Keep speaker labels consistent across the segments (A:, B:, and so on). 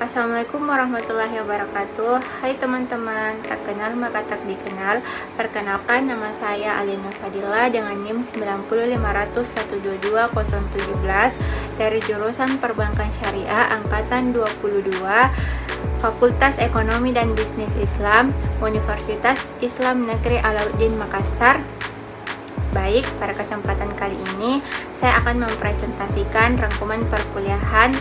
A: Assalamualaikum warahmatullahi wabarakatuh. Hai teman-teman, tak kenal maka tak dikenal. Perkenalkan, nama saya Alina Fadila dengan NIM 9050122 dari jurusan Perbankan Syariah angkatan 22, Fakultas Ekonomi dan Bisnis Islam, Universitas Islam Negeri Alauddin Makassar. Baik, pada kesempatan kali ini saya akan mempresentasikan rangkuman perkuliahan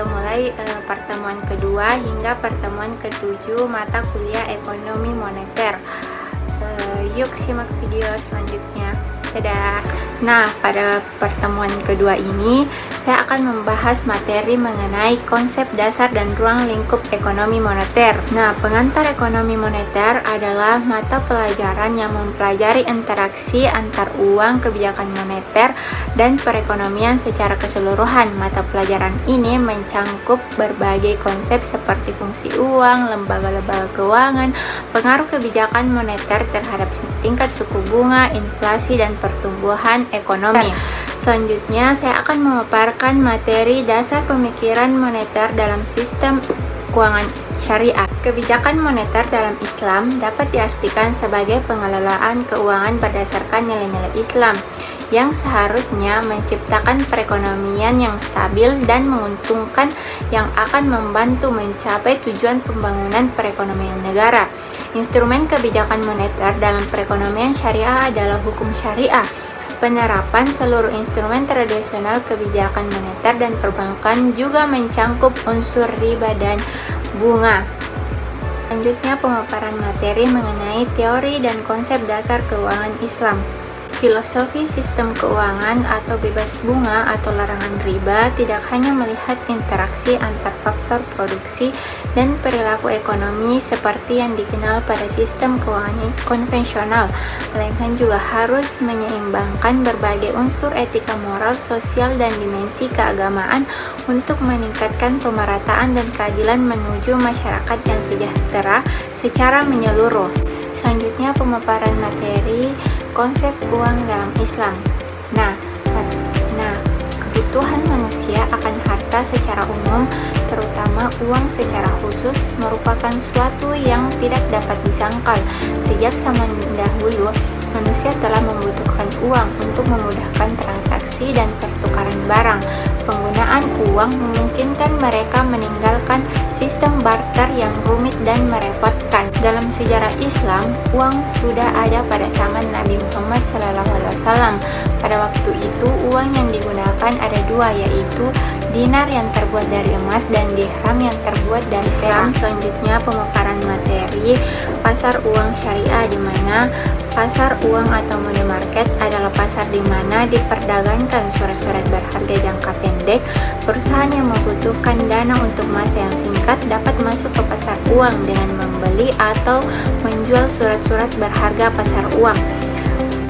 A: mulai pertemuan kedua hingga pertemuan ketujuh mata kuliah ekonomi moneter. Yuk simak video selanjutnya. Dadah. Nah, pada pertemuan kedua ini saya akan membahas materi mengenai konsep dasar dan ruang lingkup ekonomi moneter. Nah, pengantar ekonomi moneter adalah mata pelajaran yang mempelajari interaksi antar uang, kebijakan moneter, dan perekonomian secara keseluruhan. Mata pelajaran ini mencangkup berbagai konsep seperti fungsi uang, lembaga-lembaga keuangan, pengaruh kebijakan moneter terhadap tingkat suku bunga, inflasi, dan pertumbuhan ekonomi. Selanjutnya, saya akan memaparkan materi dasar pemikiran moneter dalam sistem keuangan syariah. Kebijakan moneter dalam Islam dapat diartikan sebagai pengelolaan keuangan berdasarkan nilai-nilai Islam yang seharusnya menciptakan perekonomian yang stabil dan menguntungkan yang akan membantu mencapai tujuan pembangunan perekonomian negara. Instrumen kebijakan moneter dalam perekonomian syariah adalah hukum syariah. Penerapan seluruh instrumen tradisional kebijakan moneter dan perbankan juga mencangkup unsur riba dan bunga. Selanjutnya, pemaparan materi mengenai teori dan konsep dasar keuangan Islam. Filosofi sistem keuangan atau bebas bunga atau larangan riba tidak hanya melihat interaksi antar faktor produksi dan perilaku ekonomi seperti yang dikenal pada sistem keuangan konvensional, melainkan juga harus menyeimbangkan berbagai unsur etika moral, sosial, dan dimensi keagamaan untuk meningkatkan pemerataan dan keadilan menuju masyarakat yang sejahtera secara menyeluruh. Selanjutnya, pemaparan materi konsep uang dalam Islam. Nah, kebutuhan manusia akan harta secara umum, terutama uang secara khusus, merupakan suatu yang tidak dapat disangkal. Sejak zaman dahulu, manusia telah membutuhkan uang untuk memudahkan transaksi dan pertukaran barang. Penggunaan uang memungkinkan mereka meninggalkan sistem barter yang rumit dan merepotkan. Dalam sejarah Islam, uang sudah ada pada zaman Nabi Muhammad SAW. Pada waktu itu, uang yang digunakan ada dua, yaitu dinar yang terbuat dari emas dan dirham yang terbuat dari perak. Selanjutnya, pemaparan materi pasar uang syariah, di mana pasar uang atau money market adalah pasar di mana diperdagangkan surat-surat berharga jangka pendek. Perusahaan yang membutuhkan dana untuk masa yang singkat dapat masuk ke pasar uang dengan membeli atau menjual surat-surat berharga pasar uang.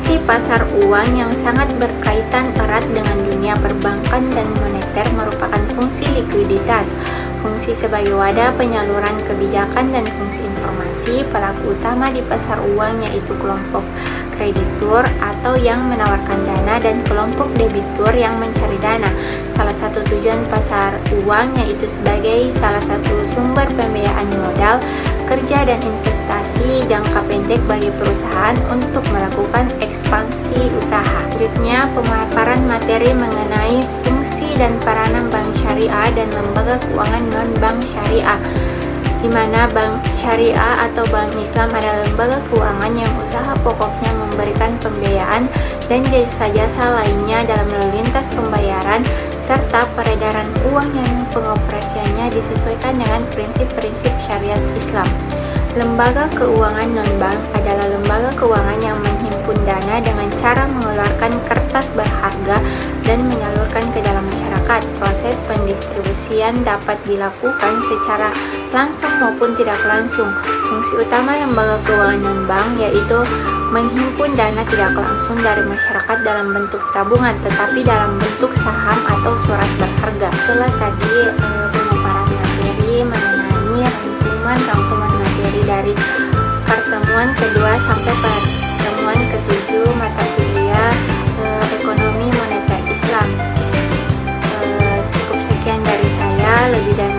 A: Si pasar uang yang sangat berkaitan erat dengan dunia perbankan dan moneter merupakan fungsi likuiditas, fungsi sebagai wadah penyaluran kebijakan, dan fungsi informasi. Pelaku utama di pasar uang yaitu kelompok kreditur atau yang menawarkan dana dan kelompok debitur yang mencari dana. Salah satu tujuan pasar uang yaitu sebagai salah satu sumber pembiayaan modal, kerja, dan investasi jangka pendek bagi perusahaan untuk melakukan ekspansi usaha. Selanjutnya, pemaparan materi mengenai fungsi dan peranan bank syariah dan lembaga keuangan non-bank syariah, di mana bank syariah atau bank Islam adalah lembaga keuangan yang usaha pokoknya memberikan pembiayaan dan jasa-jasa lainnya dalam lalu lintas pembayaran serta peredaran uang yang pengoperasiannya disesuaikan dengan prinsip-prinsip syariat Islam. Lembaga keuangan non-bank adalah lembaga keuangan yang menghimpun dana dengan cara mengeluarkan kertas berharga dan menyalurkan ke dalam masyarakat. Proses pendistribusian dapat dilakukan secara langsung maupun tidak langsung. Fungsi utama lembaga keuangan non-bank yaitu menghimpun dana tidak langsung dari masyarakat dalam bentuk tabungan, tetapi dalam bentuk saham atau surat berharga. Setelah tadi pemaparan materi mengenai rangkuman materi dari pertemuan kedua sampai pertemuan ketujuh mata kuliah ekonomi moneter Islam. Cukup sekian dari saya, lebih dan